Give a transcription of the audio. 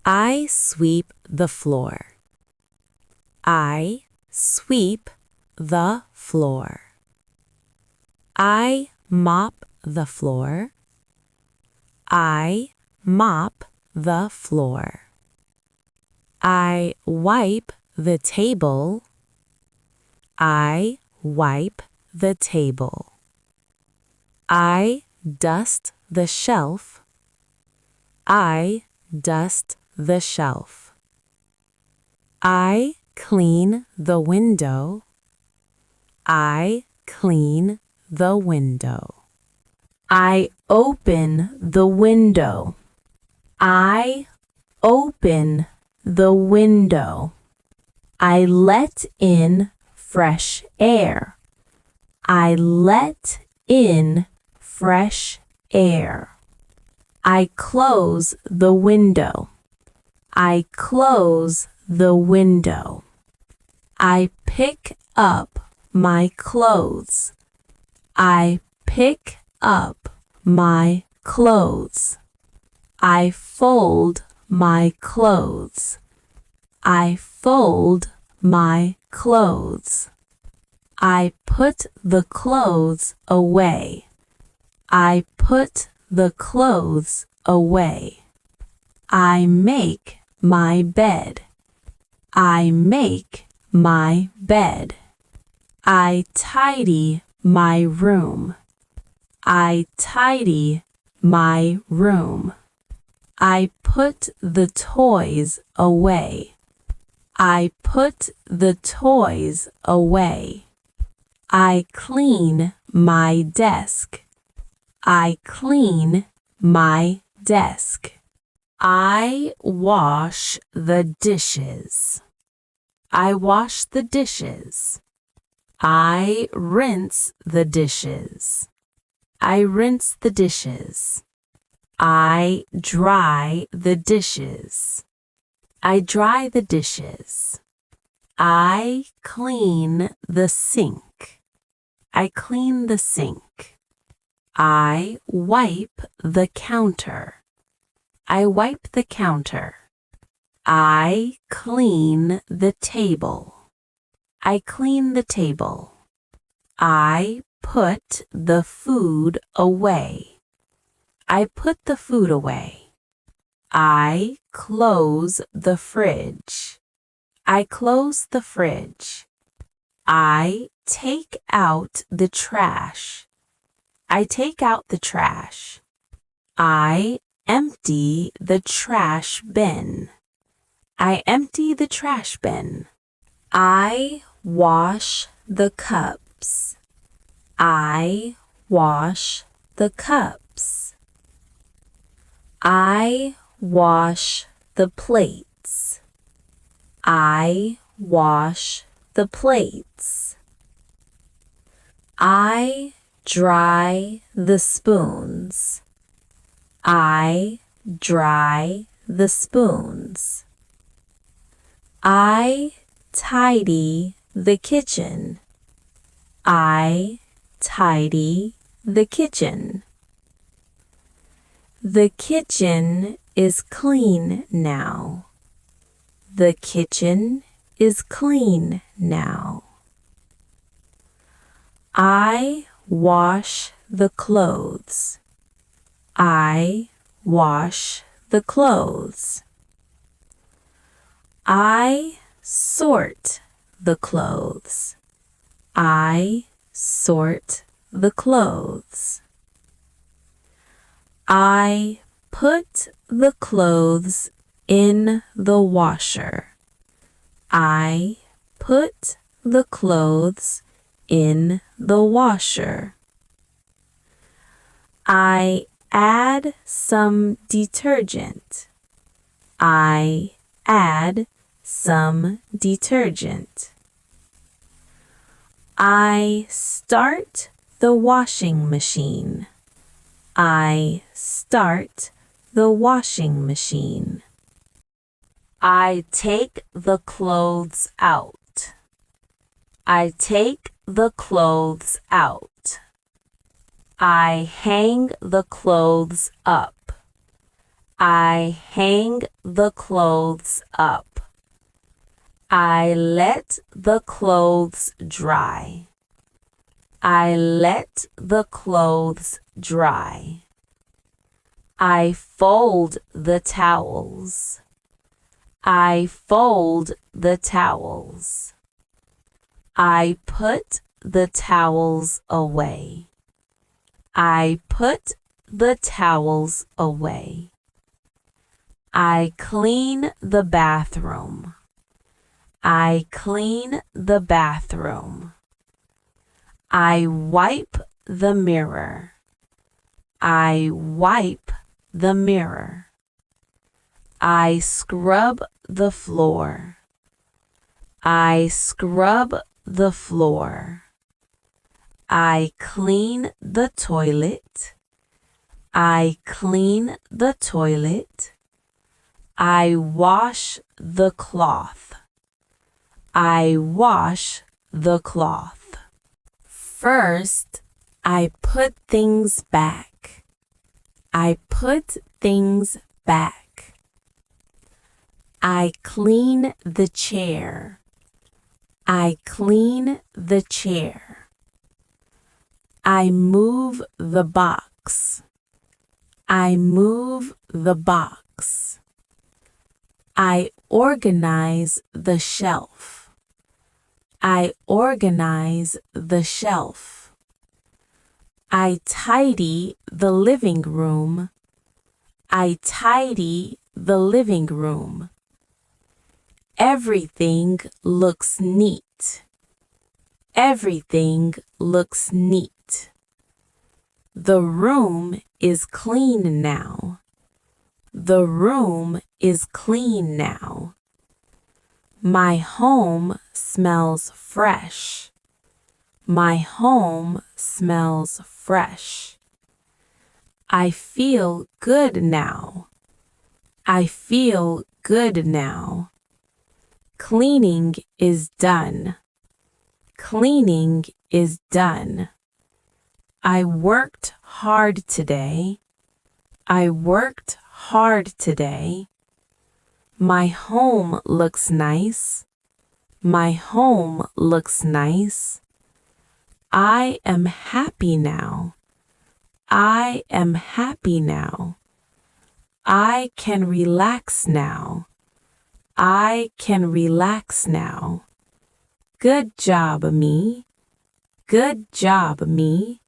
I sweep the floor. I sweep the floor. I mop the floor. I mop the floor. I wipe the table. I wipe the table. I dust the shelf. I dust the shelf. I clean the window. I clean the window. I open the window. I open the window. I let in fresh air. I let in fresh air. I close the window. I close the window. I pick up my clothes. I pick up my clothes. I fold my clothes. I fold my clothes. I put the clothes away. I put the clothes away. I make my bed. I make my bed. I tidy my room. I tidy my room. I put the toys away. I put the toys away. I clean my desk. I clean my desk. I wash the dishes. I wash the dishes. I rinse the dishes. I rinse the dishes. I dry the dishes. I dry the dishes. I clean the sink. I clean the sink. I wipe the counter. I wipe the counter. I clean the table. I clean the table. I put the food away. I put the food away. I close the fridge. I close the fridge. I take out the trash. I take out the trash. I empty the trash bin. I empty the trash bin. I wash the cups. I wash the cups. I wash the plates. I wash the plates. I dry the spoons. I dry the spoons. I tidy the kitchen. I tidy the kitchen. The kitchen is clean now. The kitchen is clean now. I wash the clothes. I wash the clothes. I sort the clothes. I sort the clothes. I put the clothes in the washer. I put the clothes in the washer. I add some detergent. I add some detergent. I start the washing machine. I start the washing machine. I take the clothes out. I take the clothes out. I hang the clothes up. I hang the clothes up. I let the clothes dry. I let the clothes dry. I fold the towels. I fold the towels. I put the towels away. I put the towels away. I clean the bathroom. I clean the bathroom. I wipe the mirror. I wipe the mirror. I scrub the floor. I scrub the floor. I clean the toilet. I clean the toilet. I wash the cloth. I wash the cloth. First, I put things back. I put things back. I clean the chair. I clean the chair. I move the box. I move the box. I organize the shelf. I organize the shelf. I tidy the living room. I tidy the living room. Everything looks neat. Everything looks neat. The room is clean now. The room is clean now. My home smells fresh. My home smells fresh. I feel good now. I feel good now. Cleaning is done. Cleaning is done. I worked hard today. I worked hard today. My home looks nice. My home looks nice. I am happy now. I am happy now. I can relax now. I can relax now. Good job, me. Good job, me.